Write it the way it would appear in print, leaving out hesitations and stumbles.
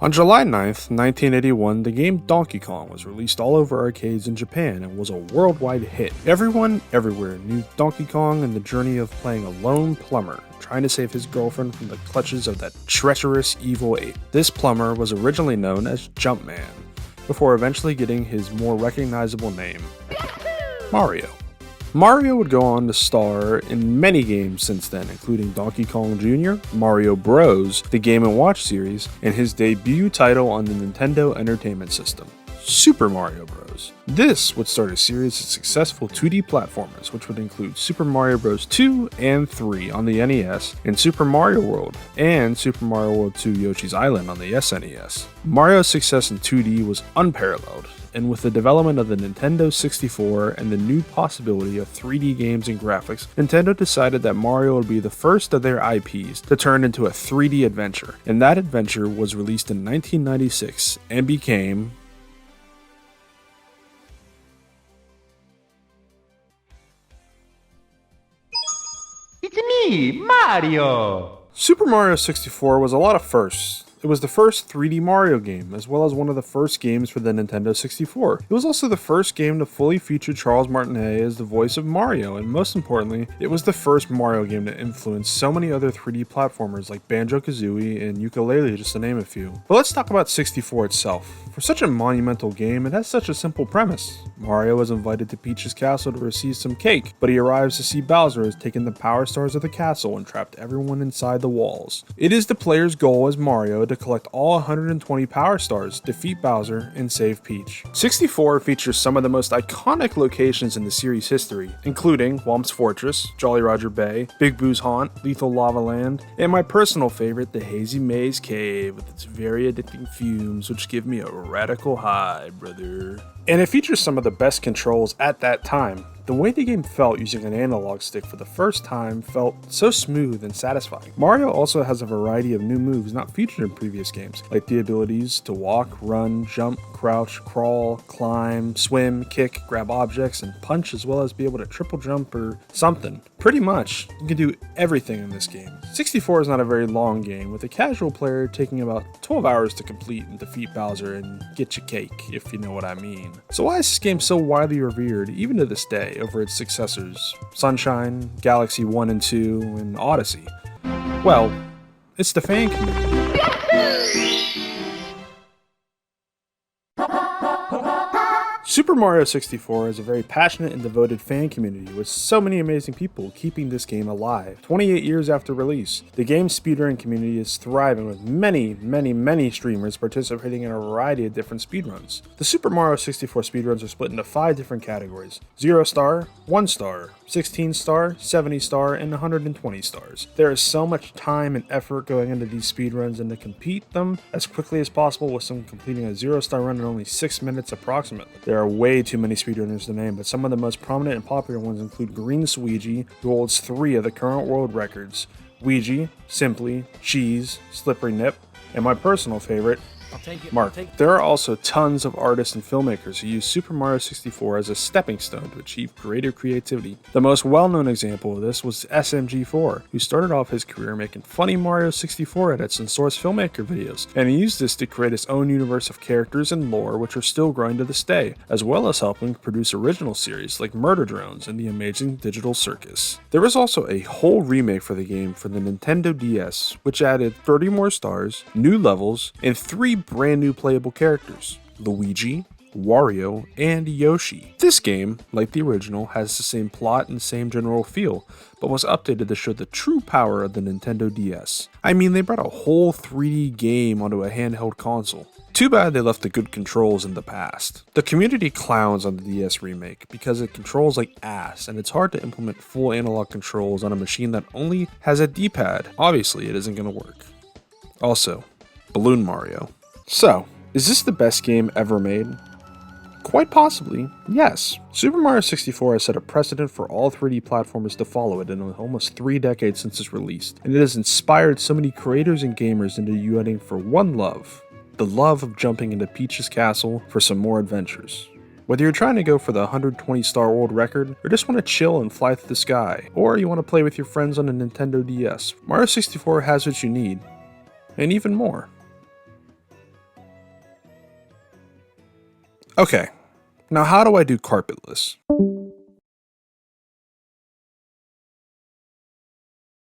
On July 9th, 1981, the game Donkey Kong was released all over arcades in Japan and was a worldwide hit. Everyone, everywhere knew Donkey Kong and the journey of playing a lone plumber, trying to save his girlfriend from the clutches of that treacherous evil ape. This plumber was originally known as Jumpman, before eventually getting his more recognizable name, Mario. Mario would go on to star in many games since then, including Donkey Kong Jr., Mario Bros., the Game & Watch series, and his debut title on the Nintendo Entertainment System, Super Mario Bros. This would start a series of successful 2D platformers, which would include Super Mario Bros. 2 and 3 on the NES, and Super Mario World, and Super Mario World 2 Yoshi's Island on the SNES. Mario's success in 2D was unparalleled, and with the development of the Nintendo 64 and the new possibility of 3D games and graphics, Nintendo decided that Mario would be the first of their IPs to turn into a 3D adventure, and that adventure was released in 1996 and became It's me, Mario! Super Mario 64 was a lot of firsts. It was the first 3D Mario game, as well as one of the first games for the Nintendo 64. It was also the first game to fully feature Charles Martinet as the voice of Mario, and most importantly, it was the first Mario game to influence so many other 3D platformers like Banjo-Kazooie and Yooka-Laylee, just to name a few. But let's talk about 64 itself. For such a monumental game, it has such a simple premise. Mario is invited to Peach's castle to receive some cake, but he arrives to see Bowser has taken the power stars of the castle and trapped everyone inside the walls. It is the player's goal as Mario to collect all 120 power stars, defeat Bowser, and save Peach. 64 features some of the most iconic locations in the series' history, including Whomp's Fortress, Jolly Roger Bay, Big Boo's Haunt, Lethal Lava Land, and my personal favorite, the Hazy Maze Cave, with its very addicting fumes which give me a radical high, brother. And it features some of the best controls at that time. The way the game felt using an analog stick for the first time felt so smooth and satisfying. Mario also has a variety of new moves not featured in previous games, like the abilities to walk, run, jump, crouch, crawl, climb, swim, kick, grab objects, and punch, as well as be able to triple jump or something. Pretty much, you can do everything in this game. 64 is not a very long game, with a casual player taking about 12 hours to complete and defeat Bowser and get your cake, if you know what I mean. So why is this game so widely revered, even to this day, over its successors, Sunshine, Galaxy 1 and 2, and Odyssey? Well, it's the fan community. Super Mario 64 is a very passionate and devoted fan community with so many amazing people keeping this game alive. 28 years after release, the game's speedrunning community is thriving with many streamers participating in a variety of different speedruns. The Super Mario 64 speedruns are split into 5 different categories: 0 star, 1 star, 16 star, 70 star, and 120 stars. There is so much time and effort going into these speedruns, and to complete them as quickly as possible, with some completing a 0 star run in only 6 minutes approximately. There are way too many speedrunners to name, but some of the most prominent and popular ones include Green Luigi, who holds 3 of the current world records: Ouija, Simply, Cheese, Slippery Nip, and my personal favorite, Mark. There are also tons of artists and filmmakers who use Super Mario 64 as a stepping stone to achieve greater creativity. The most well-known example of this was SMG4, who started off his career making funny Mario 64 edits and source filmmaker videos, and he used this to create his own universe of characters and lore which are still growing to this day, as well as helping produce original series like Murder Drones and The Amazing Digital Circus. There was also a whole remake for the game for the Nintendo DS, which added 30 more stars, new levels, and 3 brand new playable characters: Luigi, Wario, and Yoshi. This game, like the original, has the same plot and same general feel, but was updated to show the true power of the Nintendo DS. I mean, they brought a whole 3D game onto a handheld console. Too bad they left the good controls in the past. The community clowns on the DS remake because it controls like ass, and it's hard to implement full analog controls on a machine that only has a D-pad. Obviously, it isn't going to work. Also, Balloon Mario. So, is this the best game ever made? Quite possibly, yes. Super Mario 64 has set a precedent for all 3D platformers to follow it in almost 3 decades since its release, and it has inspired so many creators and gamers into uniting for one love: the love of jumping into Peach's castle for some more adventures. Whether you're trying to go for the 120 star world record, or just want to chill and fly through the sky, or you want to play with your friends on a Nintendo DS, Mario 64 has what you need, and even more. Okay, now how do I do carpetless?